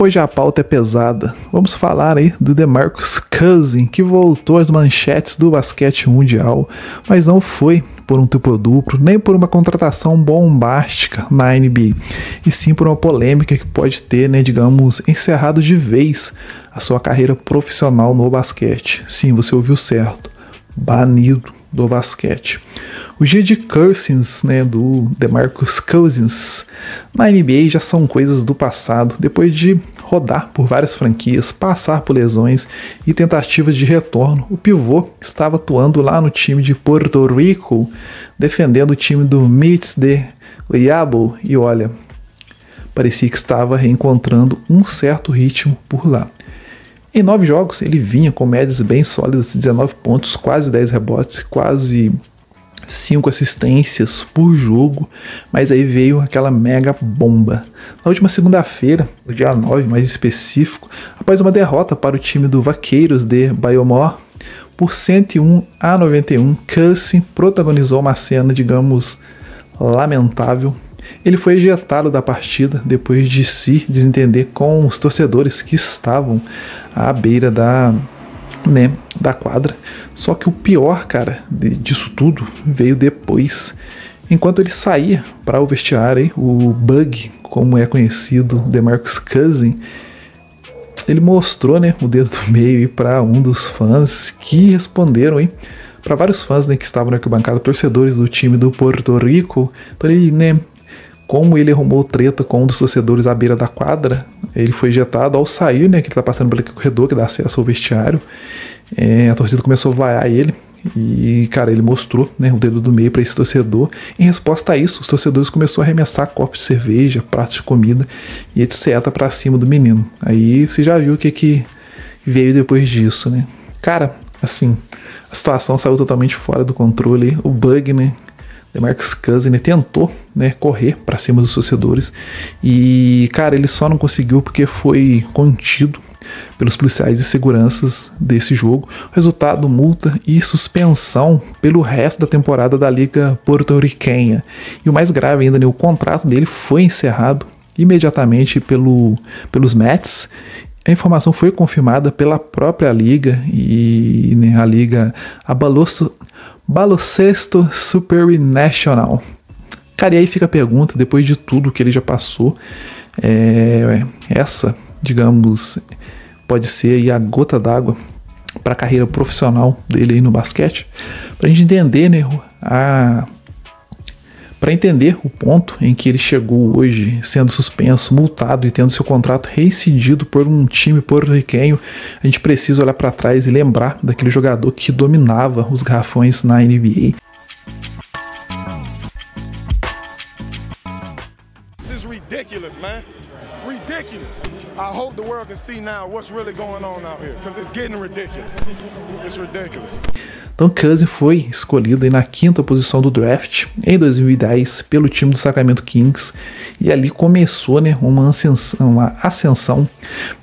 hoje a pauta é pesada. Vamos falar aí do DeMarcus Cousins, que voltou às manchetes do basquete mundial, mas não foi por um triplo-duplo, nem por uma contratação bombástica na NBA, e sim por uma polêmica que pode ter, digamos, encerrado de vez a sua carreira profissional no basquete. Sim, você ouviu certo, banido do basquete. Os dias de Cousins, do DeMarcus Cousins na NBA já são coisas do passado, depois de rodar por várias franquias, passar por lesões e tentativas de retorno. O pivô estava atuando lá no time de Porto Rico, defendendo o time do Mits de Diablo, e olha, parecia que estava reencontrando um certo ritmo por lá. Em 9 jogos, ele vinha com médias bem sólidas, 19 pontos, quase 10 rebotes, quase 5 assistências por jogo, mas aí veio aquela mega bomba. Na última segunda-feira, no dia 9 mais específico, após uma derrota para o time do Vaqueiros de Bayamón por 101-91, Cousins protagonizou uma cena, digamos, lamentável. Ele foi ejetado da partida depois de se desentender com os torcedores que estavam à beira da quadra. Só que o pior, cara, disso tudo veio depois. Enquanto ele saía para o vestiário, o Bug, como é conhecido, DeMarcus Cousins, ele mostrou o dedo do meio para um dos fãs, que responderam para vários fãs que estavam na arquibancada, torcedores do time do Porto Rico. Então ele, como ele arrumou treta com um dos torcedores à beira da quadra, ele foi ejetado. Ao sair, que ele tá passando pelo corredor que dá acesso ao vestiário, a torcida começou a vaiar ele, e, cara, ele mostrou o dedo do meio para esse torcedor. Em resposta a isso, os torcedores começaram a arremessar copos de cerveja, pratos de comida e etc. para cima do menino. Aí você já viu o que veio depois disso, Cara, assim, a situação saiu totalmente fora do controle. O Bug, DeMarcus Cousins, tentou correr para cima dos torcedores, e, cara, ele só não conseguiu porque foi contido pelos policiais e seguranças desse jogo. Resultado: multa e suspensão pelo resto da temporada da Liga Porto-Riquenha. E o mais grave ainda, o contrato dele foi encerrado imediatamente pelos Mets. A informação foi confirmada pela própria liga, e a liga Baloncesto Supernacional. Cara, e aí fica a pergunta, depois de tudo que ele já passou, essa, digamos, pode ser aí a gota d'água para a carreira profissional dele aí no basquete, para a gente entender, para entender o ponto em que ele chegou hoje, sendo suspenso, multado e tendo seu contrato reincidido por um time porto-riquenho. A gente precisa olhar para trás e lembrar daquele jogador que dominava os garrafões na NBA. This is ridiculous, man. Ridiculous. I hope the world can see now what's really going on out here, because it's getting ridiculous. It's ridiculous. Então, Cousins foi escolhido na 5ª posição do draft em 2010 pelo time do Sacramento Kings, e ali começou uma ascensão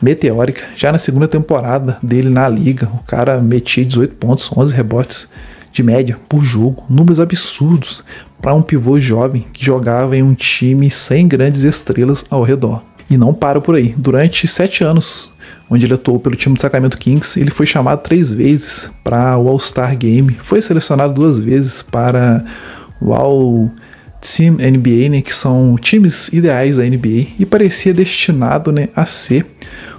meteórica. Já na segunda temporada dele na liga, o cara metia 18 pontos, 11 rebotes de média por jogo, números absurdos para um pivô jovem que jogava em um time sem grandes estrelas ao redor. E não para por aí. Durante 7 anos, onde ele atuou pelo time do Sacramento Kings, ele foi chamado 3 vezes para o All-Star Game, foi selecionado 2 vezes para o All-Team NBA, que são times ideais da NBA, e parecia destinado a ser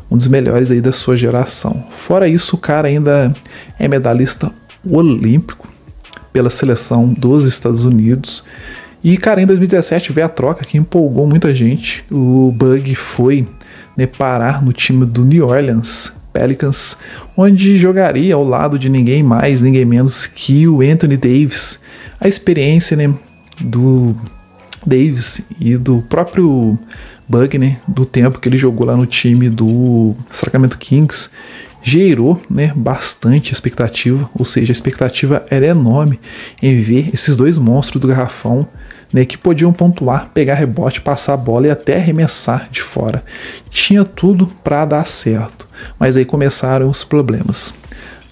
um dos melhores aí da sua geração. Fora isso, o cara ainda é medalhista olímpico pela seleção dos Estados Unidos. E, cara, em 2017 veio a troca que empolgou muita gente. O Bug foi parar no time do New Orleans Pelicans, onde jogaria ao lado de ninguém mais, ninguém menos que o Anthony Davis. A experiência do Davis e do próprio Bug, do tempo que ele jogou lá no time do Sacramento Kings, gerou bastante expectativa, ou seja, a expectativa era enorme em ver esses dois monstros do garrafão, que podiam pontuar, pegar rebote, passar a bola e até arremessar de fora. Tinha tudo para dar certo, mas aí começaram os problemas.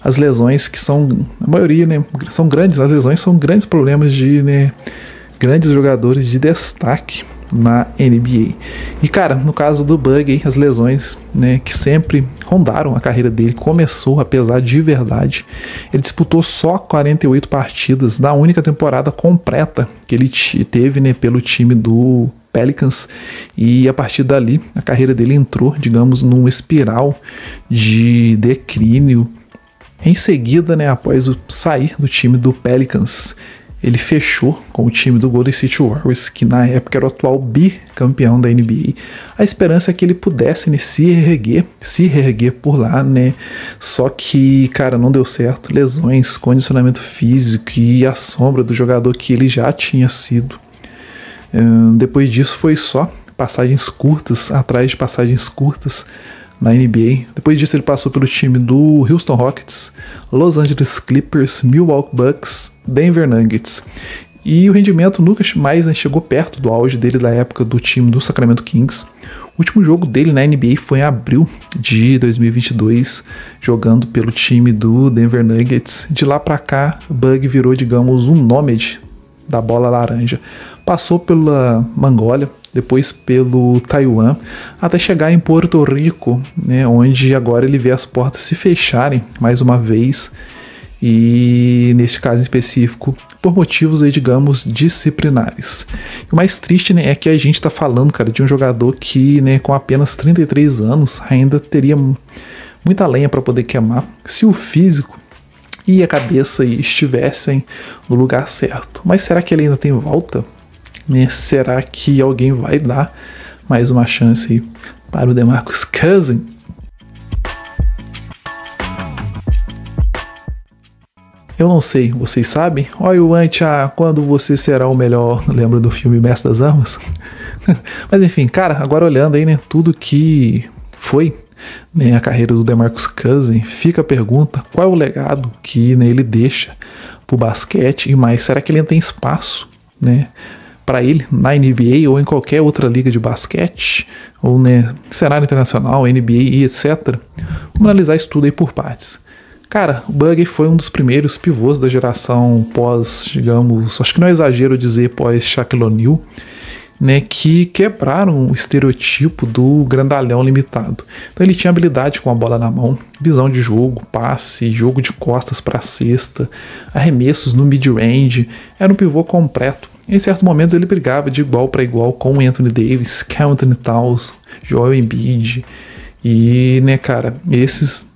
As lesões, que são, a maioria, são grandes, as lesões são grandes problemas de grandes jogadores de destaque na NBA. E cara, no caso do Bug, as lesões, né, que sempre rondaram a carreira dele, começou a pesar de verdade. Ele disputou só 48 partidas na única temporada completa que ele teve, né, pelo time do Pelicans, e a partir dali a carreira dele entrou, digamos, num espiral de declínio. Em seguida, né, após sair do time do Pelicans, ele fechou com o time do Golden State Warriors, que na época era o atual bicampeão da NBA. A esperança é que ele pudesse, né, se reerguer por lá, né? Só que, cara, não deu certo. Lesões, condicionamento físico e a sombra do jogador que ele já tinha sido. Depois disso foi só passagens curtas, atrás de passagens curtas na NBA. Depois disso ele passou pelo time do Houston Rockets, Los Angeles Clippers, Milwaukee Bucks, Denver Nuggets. E o rendimento nunca mais chegou perto do auge dele da época do time do Sacramento Kings. O último jogo dele na NBA foi em abril de 2022, jogando pelo time do Denver Nuggets. De lá pra cá, o Bug virou, digamos, um nômade da bola laranja. Passou pela Mongólia, depois pelo Taiwan, até chegar em Porto Rico, né, onde agora ele vê as portas se fecharem mais uma vez, e neste caso específico, por motivos aí, digamos, disciplinares. E o mais triste, né, é que a gente está falando, cara, de um jogador que, né, com apenas 33 anos ainda teria muita lenha para poder queimar, se o físico e a cabeça estivessem no lugar certo. Mas será que ele ainda tem volta? Será que alguém vai dar mais uma chance para o DeMarcus Cousins? Eu não sei, vocês sabem? Olha o quando você será o melhor, lembra do filme Mestre das Armas? Mas enfim, cara, agora olhando aí, né, tudo que foi, né, a carreira do DeMarcus Cousins, fica a pergunta, qual é o legado que, né, ele deixa pro basquete, e mais, será que ele ainda tem espaço, né, para ele na NBA ou em qualquer outra liga de basquete, ou, né, cenário internacional, NBA e etc. Vamos analisar isso tudo aí por partes. Cara, o Bug foi um dos primeiros pivôs da geração pós, digamos, acho que não é exagero dizer pós Shaquille O'Neal, né, que quebraram o estereotipo do grandalhão limitado. Então ele tinha habilidade com a bola na mão, visão de jogo, passe, jogo de costas para a cesta, arremessos no mid-range, era um pivô completo. Em certos momentos ele brigava de igual para igual com Anthony Davis, Karl Anthony Towns, Joel Embiid, e, né, cara, esses,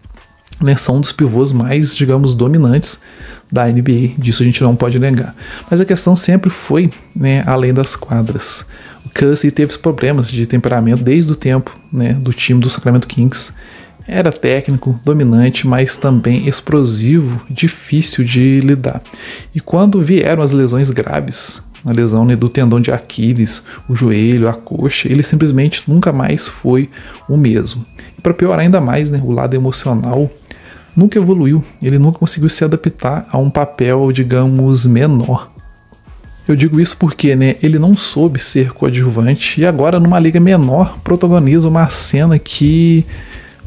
né, são um dos pivôs mais, digamos, dominantes da NBA, disso a gente não pode negar. Mas a questão sempre foi, né, além das quadras. O Cousins teve problemas de temperamento desde o tempo, né, do time do Sacramento Kings. Era técnico, dominante, mas também explosivo, difícil de lidar. E quando vieram as lesões graves, a lesão, né, do tendão de Aquiles, o joelho, a coxa, ele simplesmente nunca mais foi o mesmo. E para piorar ainda mais, né, o lado emocional nunca evoluiu, ele nunca conseguiu se adaptar a um papel, digamos, menor. Eu digo isso porque, né, ele não soube ser coadjuvante e agora numa liga menor protagoniza uma cena que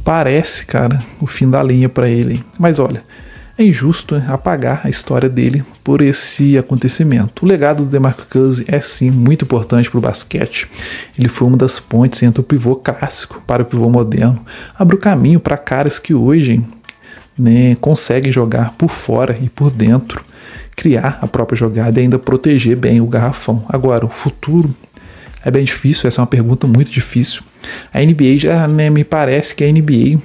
parece, cara, o fim da linha para ele. Mas olha, é injusto, né, apagar a história dele por esse acontecimento. O legado do DeMarcus Cousins é sim muito importante para o basquete. Ele foi uma das pontes entre o pivô clássico para o pivô moderno. Abriu caminho para caras que hoje, né, conseguem jogar por fora e por dentro, criar a própria jogada e ainda proteger bem o garrafão. Agora, o futuro é bem difícil, essa é uma pergunta muito difícil. A NBA já, né, me parece que a NBA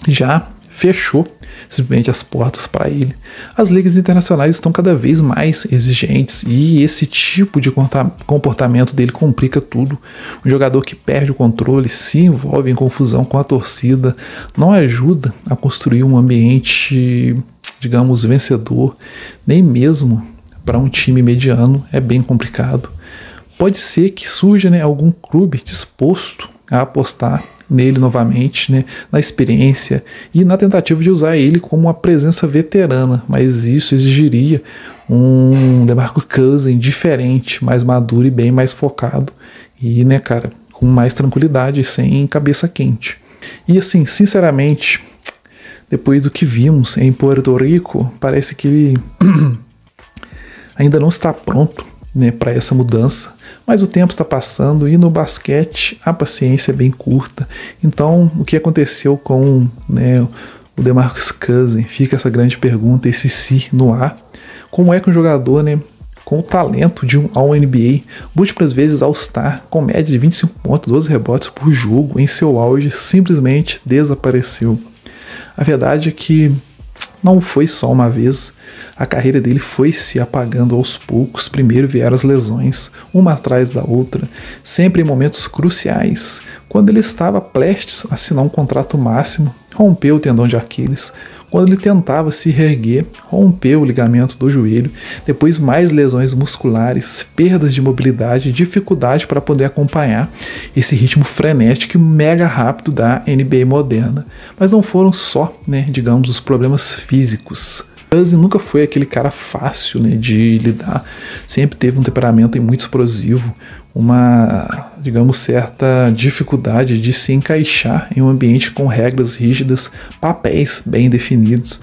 já fechou simplesmente as portas para ele. As ligas internacionais estão cada vez mais exigentes e esse tipo de comportamento dele complica tudo. Um jogador que perde o controle, se envolve em confusão com a torcida, não ajuda a construir um ambiente, digamos, vencedor, nem mesmo para um time mediano é bem complicado. Pode ser que surja, né, algum clube disposto a apostar nele novamente, né, na experiência e na tentativa de usar ele como uma presença veterana, mas isso exigiria um DeMarcus Cousins diferente, mais maduro e bem mais focado e, né, cara, com mais tranquilidade, sem cabeça quente. E assim, sinceramente, depois do que vimos em Porto Rico, parece que ele ainda não está pronto né, para essa mudança, mas o tempo está passando e no basquete a paciência é bem curta. Então, o que aconteceu com, né, o DeMarcus Cousins? Fica essa grande pergunta, esse se no ar. Como é que um jogador, né, com o talento de um All-NBA, múltiplas vezes All-Star, com média de 25 pontos, 12 rebotes por jogo, em seu auge, simplesmente desapareceu? A verdade é que não foi só uma vez, a carreira dele foi se apagando aos poucos. Primeiro vieram as lesões, uma atrás da outra, sempre em momentos cruciais. Quando ele estava prestes a assinar um contrato máximo, rompeu o tendão de Aquiles. Quando ele tentava se reerguer, rompeu o ligamento do joelho. Depois mais lesões musculares, perdas de mobilidade, dificuldade para poder acompanhar esse ritmo frenético e mega rápido da NBA moderna. Mas não foram só, né, digamos, os problemas físicos. Cousins nunca foi aquele cara fácil, né, de lidar. Sempre teve um temperamento muito explosivo, uma, digamos, certa dificuldade de se encaixar em um ambiente com regras rígidas, papéis bem definidos.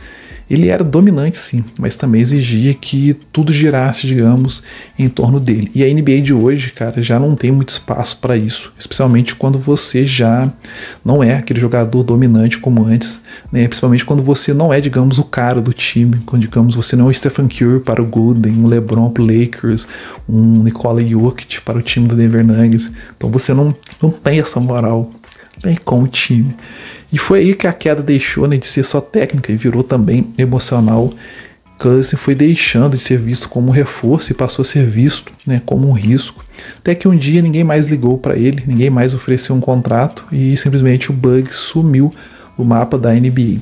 Ele era dominante, sim, mas também exigia que tudo girasse, digamos, em torno dele. E a NBA de hoje, cara, já não tem muito espaço para isso, especialmente quando você já não é aquele jogador dominante como antes, né? Principalmente quando você não é, digamos, o cara do time, quando, digamos, você não é o Stephen Curry para o Golden, um LeBron para o Lakers, um Nikola Jokic para o time do Denver Nuggets. Então você não tem essa moral, né, com o time. E foi aí que a queda deixou, né, de ser só técnica e virou também emocional. Cousins foi deixando de ser visto como um reforço e passou a ser visto, né, como um risco. Até que um dia ninguém mais ligou para ele, ninguém mais ofereceu um contrato e simplesmente o Bug sumiu do mapa da NBA.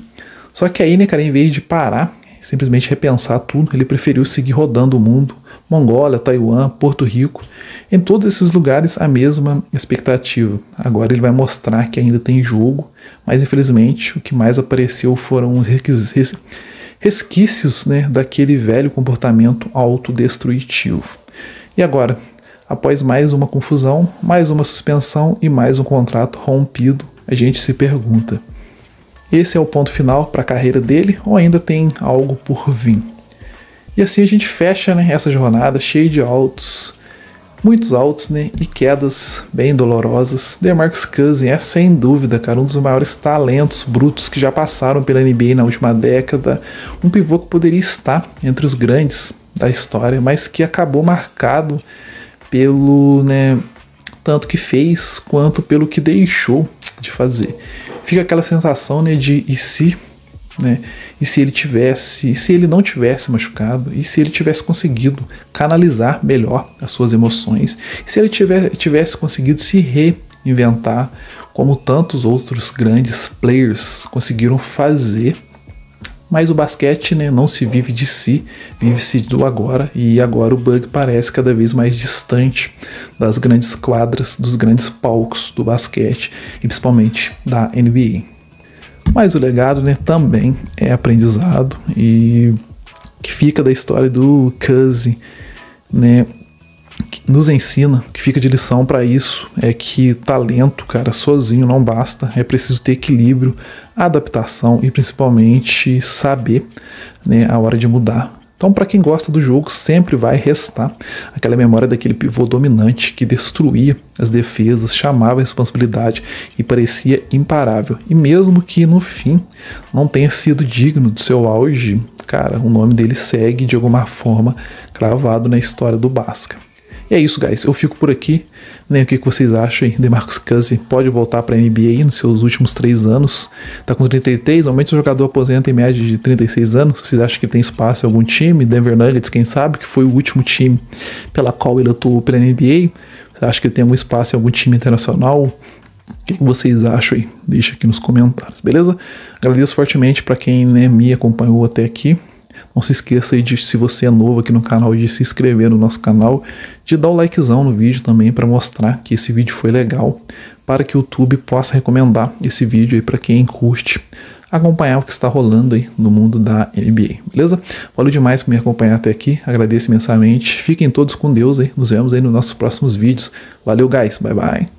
Só que aí, né, cara, em vez de parar, simplesmente repensar tudo, ele preferiu seguir rodando o mundo. Mongólia, Taiwan, Porto Rico, em todos esses lugares a mesma expectativa. Agora ele vai mostrar que ainda tem jogo, mas infelizmente o que mais apareceu foram os resquícios, né, daquele velho comportamento autodestrutivo. E agora, após mais uma confusão, mais uma suspensão e mais um contrato rompido, a gente se pergunta: esse é o ponto final para a carreira dele ou ainda tem algo por vir? E assim a gente fecha, né, essa jornada cheia de altos, muitos altos, né, e quedas bem dolorosas. DeMarcus Cousins é sem dúvida, cara, um dos maiores talentos brutos que já passaram pela NBA na última década. Um pivô que poderia estar entre os grandes da história, mas que acabou marcado pelo, né, tanto que fez quanto pelo que deixou de fazer. Fica aquela sensação, né, de e se, né? E se ele não tivesse machucado, e se ele tivesse conseguido canalizar melhor as suas emoções, e se ele tivesse conseguido se reinventar, como tantos outros grandes players conseguiram fazer. Mas o basquete, né, não se vive de si, vive-se do agora, e agora o Bug parece cada vez mais distante das grandes quadras, dos grandes palcos do basquete, e principalmente da NBA. Mas o legado, né, também é aprendizado, e que fica da história do Cousins, né, que nos ensina, que fica de lição para isso, é que talento, cara, sozinho não basta, é preciso ter equilíbrio, adaptação e principalmente saber, né, a hora de mudar. Então, para quem gosta do jogo, sempre vai restar aquela memória daquele pivô dominante que destruía as defesas, chamava a responsabilidade e parecia imparável. E mesmo que no fim não tenha sido digno do seu auge, cara, o nome dele segue de alguma forma cravado na história do basquete. E é isso, guys. Eu fico por aqui. Né? O que vocês acham aí? DeMarcus Cousins pode voltar para a NBA aí nos seus últimos 3 anos. Tá com 33. Normalmente o jogador aposenta em média de 36 anos. Vocês acham que tem espaço em algum time? Denver Nuggets, quem sabe, que foi o último time pela qual ele atuou pela NBA. Você acha que ele tem algum espaço em algum time internacional? O que vocês acham aí? Deixa aqui nos comentários, beleza? Agradeço fortemente para quem, né, me acompanhou até aqui. Não se esqueça aí de, se você é novo aqui no canal, de se inscrever no nosso canal, de dar o likezão no vídeo também para mostrar que esse vídeo foi legal, para que o YouTube possa recomendar esse vídeo aí para quem curte acompanhar o que está rolando aí no mundo da NBA, beleza? Valeu demais por me acompanhar até aqui, agradeço imensamente, fiquem todos com Deus aí, nos vemos aí nos nossos próximos vídeos. Valeu, guys, bye bye!